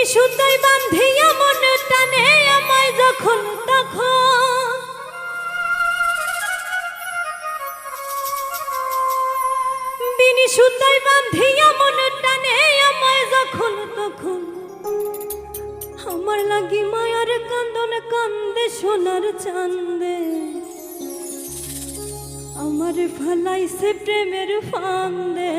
সুতায় বাঁধিয়া মন টানে আমায় যখন তখন, বিনি সুতায় বাঁধিয়া মন টানে আমায় যখন তখন, আমার লাগি মায়ার কান্দন কান্দে সোনার চান্দে, আমার ফালাইছে প্রেমের ফান্দে।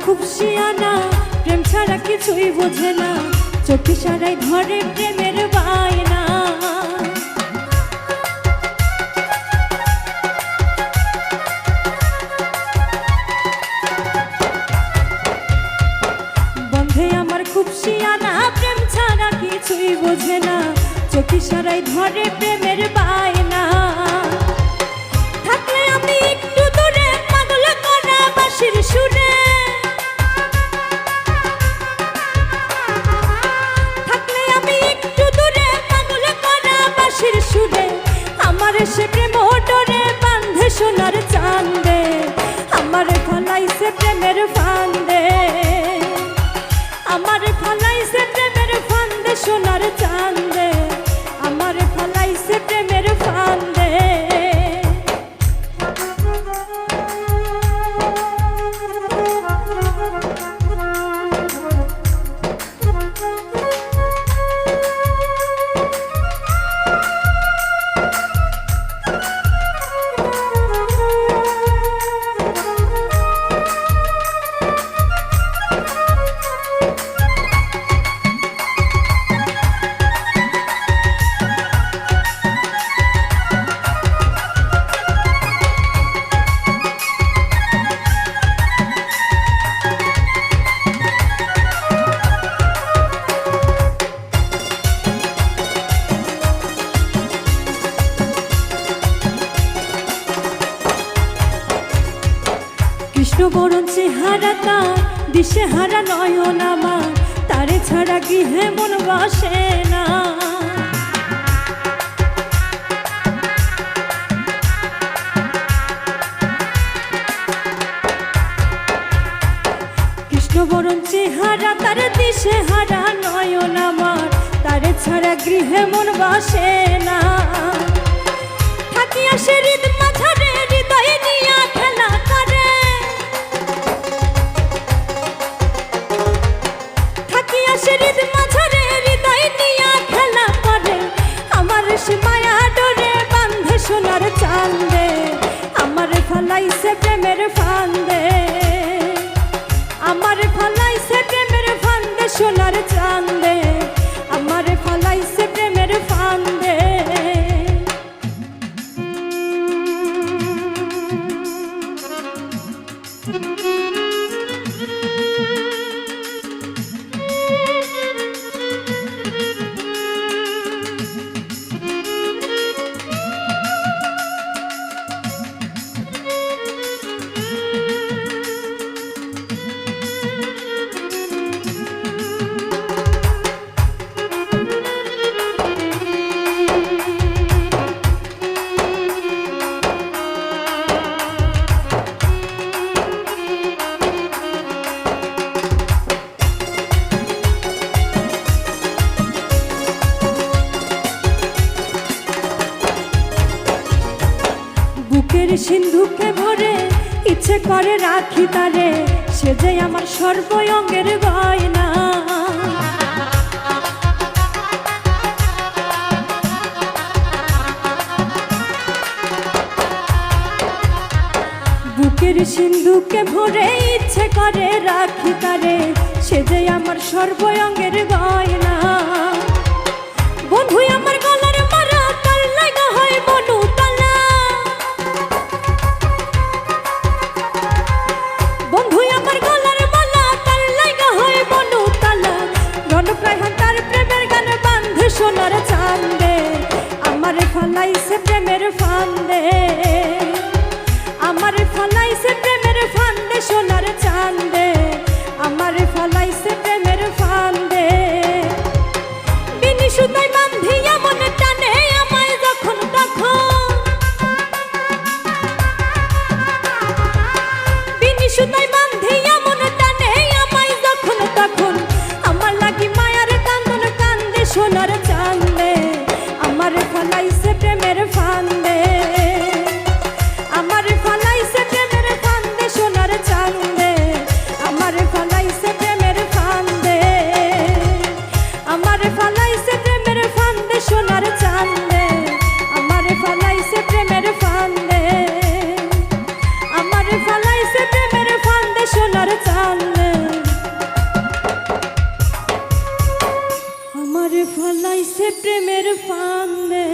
খুব শিয়ানা, প্রেম ছাড়া কিছুই বোঝে না, চোখে সারাই ধরে প্রেমের বায়না। বন্ধে আমার খুব শিয়ানা, প্রেম ছাড়া কিছুই বোঝে না, চোখে সারাই ধরে প্রেমের বায়না। থাকলে আমি একটু দূরে পাগল করা বাঁশির সুরে, সে প্রেম ডরে বাঁধে সোনার চান্দে, আমার ফলাইছে প্রেমের ফান্দে, আমার ফলাইছে প্রেমের ফান্দে সোনার চান্দে, আমার ফলাইছে প্রেমের ফান্দে। কৃষ্ণ বরণ চেহারা তার, দিশে হারা নয়ন আমার, তারে ছাড়া গৃহে মন বসে না। কৃষ্ণ বরণ চেহারা তার, দিশে হারা নয়ন আমার, তারে ছাড়া গৃহে মন বসে না। থাকিয়া সে হৃদ মাঝারে হৃদয়ে নিয়া খেলা করে, হৃদ মাঝারে হৃদয় নিয়া খেলা করে, আমার সে মায়া ডরে বাঁধে সোনার চান্দে, আমার ফলাইছে প্রেমের ফান্দে, আমার ফলাইছে সোনার চাঁদে আমারে ফালাইছে প্রেমের ফান্দে। বুকের সিন্ধুকে ভরে ইচ্ছে করে রাখি তারে, সে যে আমার সর্বঙ্গের গয়না। বুকের সিন্ধুকে ভরে ইচ্ছে করে রাখি তারে, সে যে আমার সর্বঙ্গের গয়না। বন্ধু আমার গলার মারা তার লাগা হয় মনু তালা, বন্ধু আমার গলার মালা তার লাগা হয় মনু তালা। রণপ্রায় তার প্রেমের গান বান্ধে সোনার চাঁদে আমারে ফালাইছে প্রেমের ফান্দে, আমারে ফালাইছে প্রেমের ফান্দে সোনার চাঁদে আমারে ফালাইছে প্রেমের ফান্দে। বিনি সুতায় বান্ধিয়া মনে টানে আমায় যখন তখন, বিনি সুতায় বান্ধিয়া মনে টানে আমায় যখন তখন। আমার লাগি মায়ার কান্দন কান্দে সোনার চাঁদে আমারে ফালাইছে প্রেমের ফান্দে, আমারে ফালাইছে প্রেমের ফান্দে সোনার চাঁদে আমারে ফালাইছে প্রেমের ফান্দে, আমারে ফালাইছে প্রেমের ফান্দে সোনার চাঁদে আমারে ফালাইছে প্রেমের ফান্দে, আমারে ফালাইছে প্রেমের ফান্দে সোনার চাঁদে আমারে ফালাইছে প্রেমের ফান্দে।